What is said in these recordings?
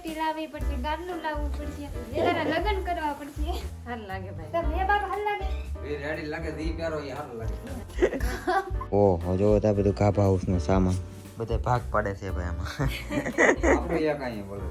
શેટી લાવવી પડશે, ગાડલું લાવવું પડશે, તારા લગ્ન કરવા પડશે. હાલ લાગે ભાઈ. તમને બાપ હાલ લાગે? એ રેડી લાગે દી પ્યારો એ હારું લાગે. ઓહો જો તા બધું કાપા હાઉસ નો સામાન બધા ભાગ પાડે છે ભાઈ આમાં. આપણે યા કાંઈ બોલો.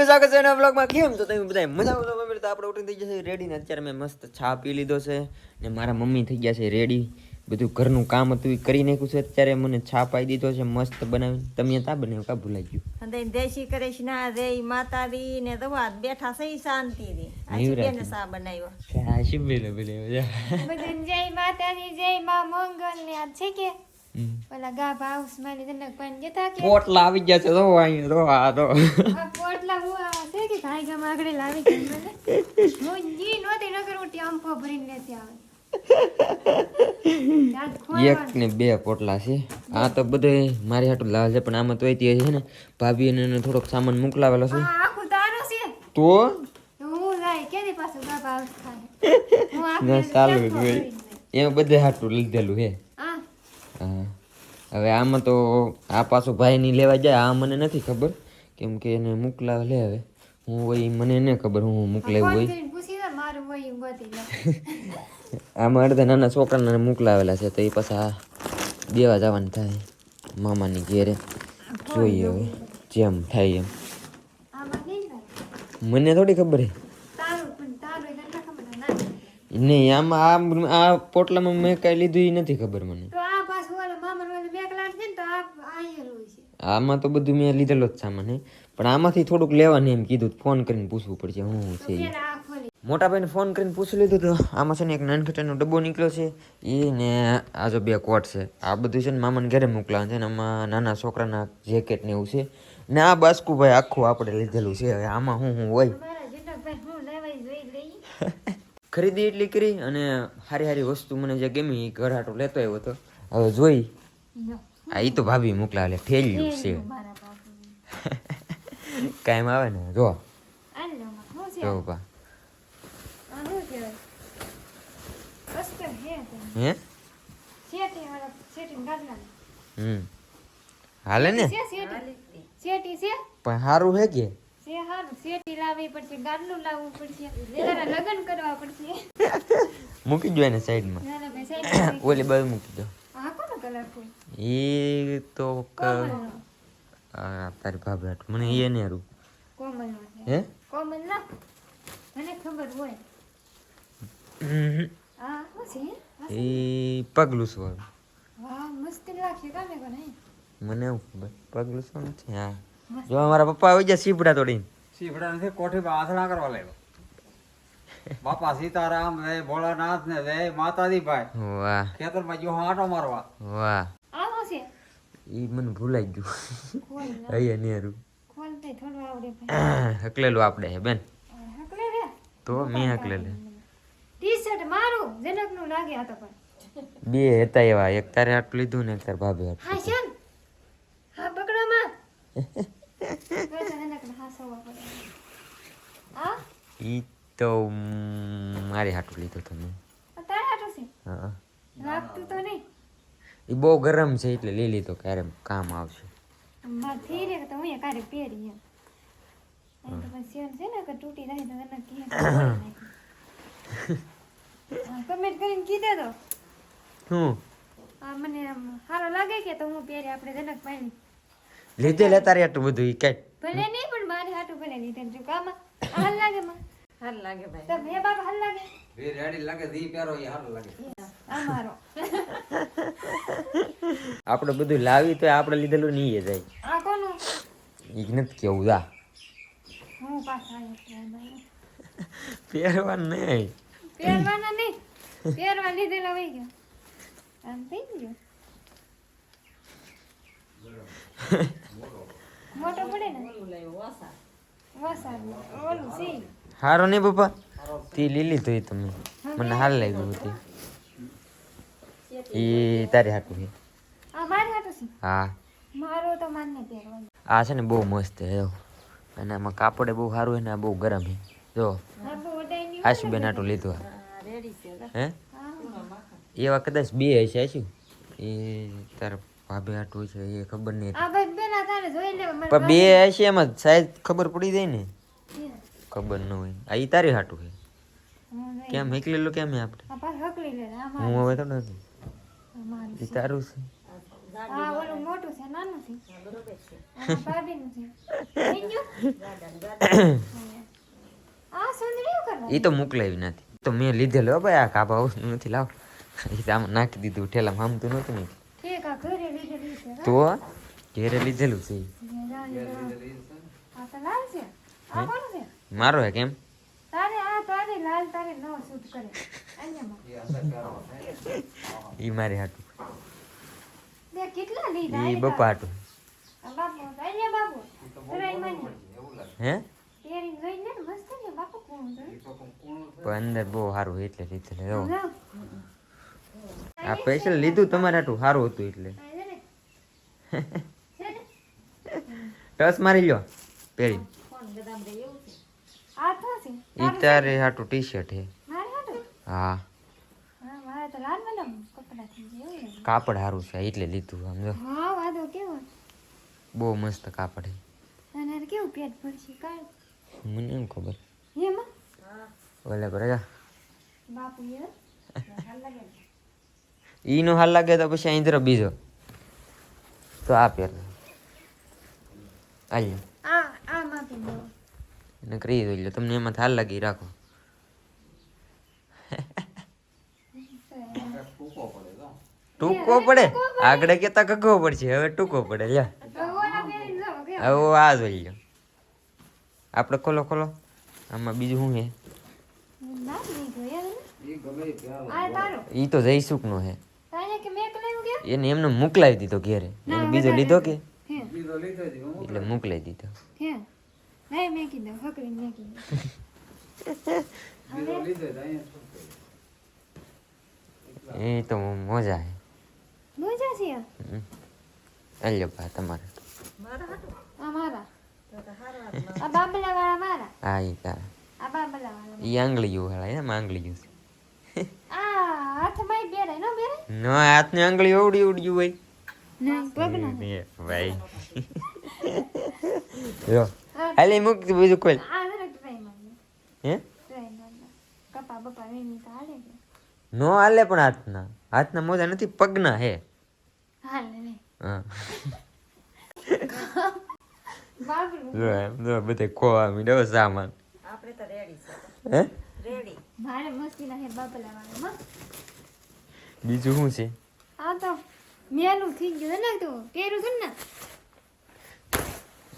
સ્વાગત છે નવા બ્લોગમાં. કેમ છો તમે બધા? મજા આવતો મમ્મી? તો આપણે ઉઠી થઈ જશે રેડી ને અત્યારે મેં મસ્ત ચા પી લીધો છે ને મારા મમ્મી થઈ ગયા છે રેડી. બધું ઘરનું કામ હતું એ કરી નાખ્યું છે. અત્યારે મને ચા પાઈ દીધો છે મસ્ત બનાવીને. તમે તા બનાવ્યું કા ભૂલાઈ ગયું? અને દેશી કૃષ્ણા રે માતાજી ને દવા બેઠા સહી શાંતિ રે. આજે બેને સા બનાવ્યો. ચા શિબેલે બનાવ્યો. બધાને જય માતાજી, જય માં મંગલ ને આજ છે કે પેલા ગાભા હાઉસ માં લીધે પણ જતા કે પોટલા આવી ગયા છે તો અહીં તો આ તો આ પોટલા હું આ છે કે ગાય ગામ આગળ લાવી કે મને હું જી નોતી નકર હું ટેમ્પો ભરીને લેતી આવે. એક ને બે પોટલા છે. આ તો બધે મારી હાટું લાવે છે પણ આમાં તોય તે છે ને ભાભી એને થોડોક સામાન મોકલાવેલો છે. આ આખું તારો છે તો હું જાય કેની પાસે ગાભા હાઉસ ખાય હું ના આખું સારું ભાઈ એમાં બધે હાટું લીધેલું છે. હા હા હવે આમાં તો આ પાછો ભાઈ ની લેવા જાય આ મને નથી ખબર કેમ કે એને મોકલાવે લે. હવે હું હોય મને ન ખબર હું મોકલાવ્યું હોય. કરીને પૂછી દે મારું હોય હું ગોતી લઉં. આમાં અડધા નાના છોકરાને મોકલાવેલા છે તો એ પાછા દેવા જવાનું થાય મામાની ઘેરે. જોઈએ હવે જેમ થાય એમ. આમાં નહીં થાય મને થોડી ખબર હે તારું પણ તારું એટલે ખબર ના નહીં. આમાં આ પોટલામાં મેં કાંઈ લીધું એ નથી ખબર મને. તો આ પાછું ઓલા મામા ઓલા મેકલાટ છે ને તો આ આયેલું છે. આમાં તો બધું મેં લીધેલો જ સામાન હે પણ આમાંથી થોડુંક લેવાનું એમ કીધું. ફોન કરીને પૂછવું પડશે હું છે ઈ. પેલા આ ખોલી મોટા ભાઈને ફોન કરીને પૂછી લીધું તો આમાં છે ને એક નાનખટાનો ડબ્બો નીકળ્યો છે એ ને આ જો બે કોટ છે. આ બધું છે ને મામાને ઘરે મોકલાવાનું છે ને આમાં નાના છોકરાના જેકેટ ને એવું છે ને આ બાસ્કુભાઈ આખું આપણે લીધેલું છે. હવે આમાં હું હોય મારા જનકભાઈ હું લેવાય જોઈ લઈ. ખરીદી એટલી કરી અને સારી સારી વસ્તુ મને જે ગમી એ ઘર હાટું લેતો આવ્યો હતો. હવે જોઈ આ ઈ તો ભાભી મોકલાવે ઠેલ્યું છે મારા બાપુ કાયમ આવે ને જો આન લો માં હું છે જો બા આ હું કહેવાય કસ્ટર હે તો હે શેટી વાળા શેટી ગાડલા હાલે ને છે શેટી શેટી છે પણ સારું હે કે છે હારું શેટી લાવવી પડશે, ગાડલું લાવવું પડશે, તારા લગ્ન કરવા પડશે. મૂકી દો એને સાઈડમાં. નાના ભાઈ સાઈડ ઓલી બાજુ મૂકી દો. આ કોનો કલર ફૂલ એ તો કોમલનો તારી ભાભી હાટું મને એ ને હારું કોમલનો છે હે કોમલ ના મને ખબર હોય. આ શું છે? એ પગલું શું વાળું વાહ મસ્ત લાગશે કામે કોને મને એવું ખબર પગલું શું નથી. હા જો અમારા પપ્પા આવી ગયા સીપડા તોડીને. સીફડા નથી કોઠી પર આથણા કરવા લાગ્યો. બાપા સીતારામ જય ભોળાનાથ ને જય માતાજી ભાઈ. વાહ ખેતરમાં જો આંટો મારવા. વાહ આ શું છે? એ મને ભૂલાઈ ગયું. ખોલ ના અહીંયા ને હારું ખોલ તે થોડું આવડે ભાઈ હકલેલું આપણે હે બેન હકલે રે તો મેં હકલેલે ટી-શર્ટ મારું જનકનું લાગે આ તો પણ બે હતા એવા એક તારે હાટું લીધું ને એક તાર ભાભી હાટું. હા છે ને હા પકડોમાં જનકને હા સવા પડે આ ઈ તો મારી હાટું લીધું તમે. તારે હાટું છે હા લાગતું તો નહીં એ બહુ ગરમ છે એટલે લઈ લીધો ક્યારે કામ આવશે. માર થઈ રે તો હું કારે પહેરી એમ અહીં તો પણ સેલ છે ને કે તૂટી જાય તો એને કે કમેન્ટ કરીને કીધે તો શું આ મને આમ સારો લાગે કે તો હું પહેરી આપણે જનક પાણી લીધે લે તારે આટલું બધું ઈ કાઢ. ભલે નહીં પણ મારે હાટું ભલે લીધે જો કામ હાલ લાગે માં હાલ લાગે ભાઈ. તો બે બાપ હાલ લાગે એ રેડી લાગે દી પ્યારો એ હારું લાગે. અમારો આપણે બધું લાવી તો આપણે લીધેલું નહીં જાય. આ કોનું ઈ નથી કેવું જા હું પાછા આવ્યો પહેરવાનું નહીં. પહેરવાના નહીં પહેરવા લીધેલા વહી ગયા આમ થઈ ગયું મોટો પડે ને ઓલું લાવ્યો વાસા. વસાડ ઓલું છે હારો નહીં પપ્પા તે લીલી તો તમે મને હાલ લાગ્યું હતી એ તારી હાટું છે. આ મારે હાટું છે હા મારો તો માનને પહેરવાનો આ છે ને બહુ મસ્ત છે જો. અને આમાં કાપડે બહુ સારું છે ને આ બહુ ગરમ છે જો. આપણે ઓડાઈની આશુબેન હાટું લીધું આ. રેડી છે હે એવા કદાચ બે હશે શું એ તારા ભાભી હાટું છે એ ખબર નહીં. આ ભાઈ બેન પેલા તારે જોઈ લેવા મારે પણ બે હશે એમાં સાઈઝ ખબર પડી જાય ને બાકી. ખબર ન હોય આ ઈ તારી હાટું છે હું નહીં. કેમ હેકલેલું કેમ હે આપણે આ પાછું હકલી લે આ હું હવે તો નથી મારું ઈ તારું છે આ ઓલું મોટું છે નાનું છે બરોબર છે આ ભાભીનું છે થઈ ગયું? આ સુંદરીઓ કરવા ઈ તો મોકલાવી નથી તો મેં લીધેલો હો ભાઈ આ કાબા નથી લાવ ઈ તો આમાં નાખી દીધું ઠેલામાં હામતું નહોતું ને ઠીક આ ઘરે લીધેલી છે તો ઘેરે લીધેલું છે ઈ. આ તો લાલ છે આ કોનું છે મારો હે કેમ તારે આ તારે લાલ તારે નો શૂટ કરે અહીંયા ઈ મારે હાટું બે કેટલા લીધા ઈ બપા હાટું આ બાપુ અહીંયા બાપુ તરાઈ માની હે તેરી જોઈ ને મસ્ત છે બાપુ કોણ છે પણ અંદર બહુ સારું એટલે લીધેલું જો લાવ. આ સ્પેશિયલ લીધું તમારે હાટું સારું હતું એટલે આ છે ને. છે ને? ટસ મારી લ્યો પહેરી કોણ બદામ દે એવું છે આ તો છે ઈ તારે હાટું ટી શર્ટ હે મારે હાટું? હા હા મારે તો લાલ વાળા કપડા થઈ ગયા એવું લાગે. કાપડ સારું છે એટલે લીધું સમજો હા વાદો કેવો બહુ મસ્ત કાપડ હે અને આ કેવું પેટ ભરશે કાળ મને એમ ખબર એમાં ઓલે કરે બાપુ યાર ઈ નો હાલ લાગે તો પછી અહીં તરફ બીજો તો આ પહેર આલ્યો આ માપી દો એને કરી દો એટલે તમને એમાં હાલ લાગી રાખો ટૂંકો પડે આગળ કેતા કગવો પડશે હવે ટૂંકો પડે લ્યા ભગવાના પહેરીને જાઓ કે હવે આ જોઈ લ્યો આપણે ખોલો ખોલો આમાં બીજું શું હે ના નહીં જોયા આ તારો ઈ તો જયસુખ નો હે તારે કે મેં કલાયું કે એને એમને મોકલાવી દીધો ઘેરે એને બીજો લીધો કે હે એટલે મોકલાવી દીધો હે નહીં મેં કીધું હકરી મેં કીધું એ તો મજા હે મોજા છે અલ્યો બા તમારે મારા હાટું આ મારા તો હારા હાથ આ બાબલા વાળા મારા હા ઈ તારા આ બાબલા વાળા ઈ આંગળીયું હાલા એમ આંગળીયું છે આ હાથમાં બેરાય નો બેરાય નો હાથની આંગળી ઓવડી ઉડ્યું હોય નહીં પગના ભાઈ જો હાલે મૂક દે બીજું કોઈ આ જરા ટ્રાય મારી હે ટ્રાય મારી કપા બપા વેની તો હાલે કે નો હાલે પણ હાથના મોજા નથી પગના હે હાલે નહીં હા બાબલું જો એમ જો બધે ખોવા મીડો સામાન આપણે તો રેડી છે હે રેડી ભારે મસ્તી ના હે બાબલા વાળા બીજું શું છે આ તો મેલું થઈ ગયું ને તો પહેરું છે ને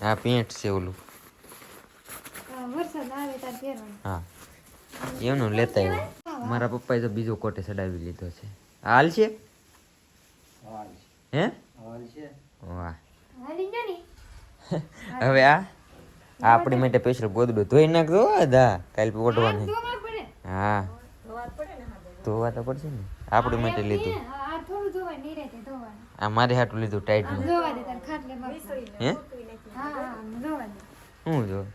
આ પેન્ટ છે ઓલું વરસાદ આવે તાર પહેરવાનું હા એનું લેતા આવ્યો મારા પપ્પાએ તો બીજો કોટે ચડાવી લીધો છે હાલ છે હે વાહ હાલી ગયો ને હવે આ આપણી માટે સ્પેશિયલ ગોદડું ધોઈ નાખજો દા કાલ ઓઢવાનું ધોવા પડે હા વાત પડે ને હા ધોવા તો પડશે ને આપણી માટે લીધું આ થોડું ધોવા નહીં રહેતે ધોવાનું આ મારે હાટું લીધું ટાઈટનું ધોવા દે તાર ખાટલે બાપુ હે હા હા ધોવા દે શું જો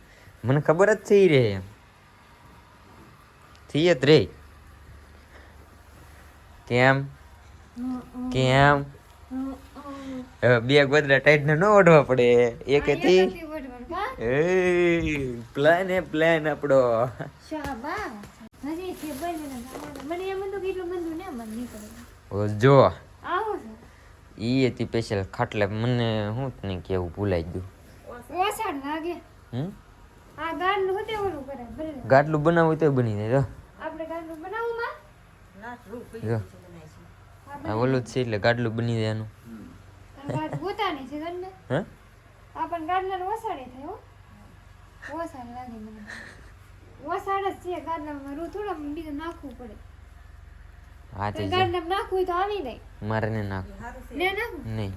મને ખબર જ થઈ રે એમ થઈ જ રે કેમ કેમ હવે બે ગોદડા ટાઈટ ન ઓઢવા પડે એક હતી એ પ્લાન એ પ્લાન આપણો શાબાશ હજી છે બને મને એમ તો કેટલું બંધુ ને મન નીકળે ઓ જો આવું છે ઈ હતી સ્પેશિયલ ખાટલે મને હું તને કેવું ભૂલાઈ ગયું ઓસાડ લાગે હમ આ ગાડલું હોતે ઓલું કરે બરાબર ગાટલું બનાવવું તો બની જાય જો આપણે ગાડલું બનાવું માં ના રૂપ જો આ ઓલું જ છે એટલે ગાટલું બની જાય એનું ગાડ પોતાની છે ગણને હે આપણ ગાડલા ઓસાડે થાય હો ઓસાડ લાગે મને ઓસાડ જ છે ગાડલામાં રૂ થોડા બીજું નાખવું પડે હા તે જો ગાડલામાં નાખવું હોય તો આવી જાય મારે ને નાખ ને નાખું નહીં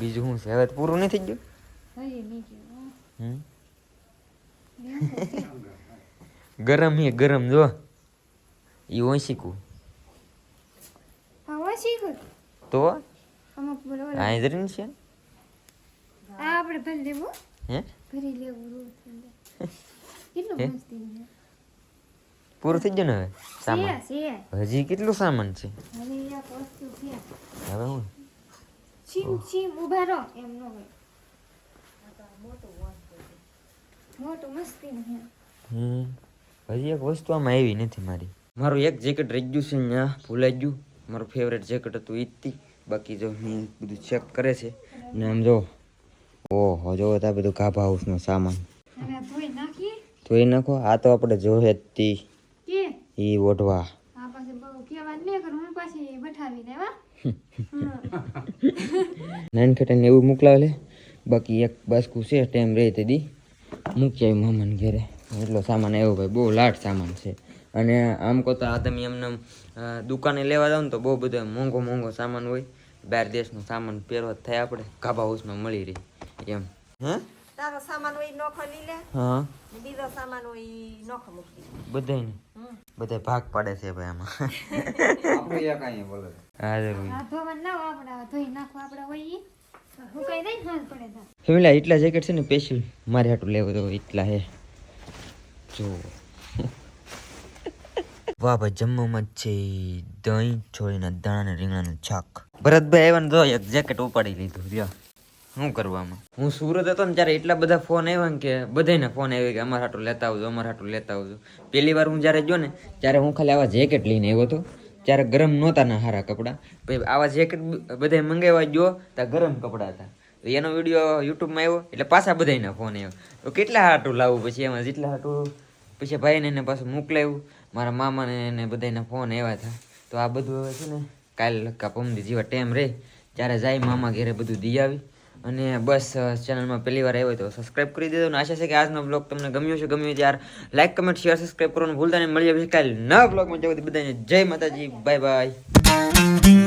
બીજું શું છે હવે તો પૂરું નહીં થઈ ગયું હજી નહીં કેવું હમ ગરમ હે ગરમ જો ઈ ઓશીકું હા ઓછી કર તો અમુક બોલો આ ઇધરીન છે આ આપણે ભરી લેવું હે ભરી લેવું રોજ કેટલું હે? મસ્તી છે પૂરું થઈ ગયું ને હવે સામાન છે હજી કેટલું સામાન છે હવે એક વસ્તુ છે હવે હું છીમ ઊભા રહો એમ ન હોય મોટું મસ્તી નહીં હજી એક વસ્તુ આમાં આવી નથી મારી. મારું એક જેકેટ રહી ગયું છે અહીંયા, ભૂલાઈ ગયું. મારું ફેવરેટ જેકેટ હતું ઈ જ તી. બાકી જો હું બધું ચેક કરે છે ને આમ જો ઓહો જો આ બધું ગાભા હાઉસનો સામાન હવે ધોઈ નાખીએ ધોઈ નાખો. આ તો આપણે જોહે જ તી કે ઈ ઓઢવા. આ પાસે બહુ કેવા ન કરું હું પાછી બઠાવી દેવા નાનખટાને એવું મોકલાવે લે. બાકી એક બાસ્કુ છે ટાઈમ રહી તે દી મૂકી આવી મામાને ઘરે. એટલો સામાન આવ્યો ભાઈ, બહુ લાટ સામાન છે. અને આમ કહો તો આ તમે એમને દુકાને લેવા જાવ ને તો બહુ બધો મોંઘો સામાન હોય. બહાર દેશનો સામાન પહેરવા થાય આપણે ગાભા હાઉસમાં મળી રહી એમ. હે તારો સામાન હોય ઈ નોખો લઈ લે હા ને બીજો સામાન હોય ઈ નોખો મૂકી દે. બધાને બધા ભાગ પાડે છે ભાઈ આમાં. આપણું એક અહીંયા બોલે હા જરૂર. આ ધોવાનું લાવો આપણે આ ધોઈ નાખો આપણે હોય ઈ હું કઈ દઈ હાલ પડે તા ફેમિલી એટલા જેકેટ છે ને સ્પેશિયલ મારે હાટું લેવું તો એટલા હે જો. વાહ ભાઈ જમવામાં જ છે દહીં છોડીને દાણા ને રીંગણાનું શાક. ભરતભાઈ આવ્યા ને જો એક જેકેટ ઉપાડી લીધું. લ્યો શું કરવામાં. હું સુરત હતો ને ત્યારે એટલા બધા ફોન આવ્યા ને કે બધાને ફોન આવ્યા કે અમારા હાટું લેતા આવજો અમારા હાટું લેતા આવજો. પહેલી વાર હું જ્યારે ગયો ને ત્યારે હું ખાલી આવા જેકેટ લઈને આવ્યો હતો. ત્યારે ગરમ નહોતા ના સારા કપડાં. પછી આવા જેકેટ બધા મંગાવ્યા ગયો ત્યાં ગરમ કપડાં હતા. તો એનો વિડીયો યુટ્યુબમાં આવ્યો એટલે પાછા બધાના ફોન આવ્યો. તો કેટલા હાટું લાવવું પછી એમાં જેટલા હાટું પછી ભાઈને એને પાછું મોકલાવ્યું. મારા મામાને એને બધાના ફોન આવ્યા હતા. તો આ બધું હવે છે ને કાલે લક્કા પમદી જેવા ટાઈમ રહે ત્યારે જાય મામા ઘેરે બધું દી આવી. અને બસ ચેનલમાં પહેલી વાર આવ્યો તો સબસ્ક્રાઇબ કરી દેજો. અને આશા છે કે આજનો બ્લોગ તમને ગમ્યો છે. ગમ્યો છે યાર લાઈક કમેન્ટ શેર સબસ્ક્રાઇબ કરવાનું ભૂલતા નહીં. મળી આવે કાલે નવા બ્લોગમાં જવું બધાને જય માતાજી. Bye bye.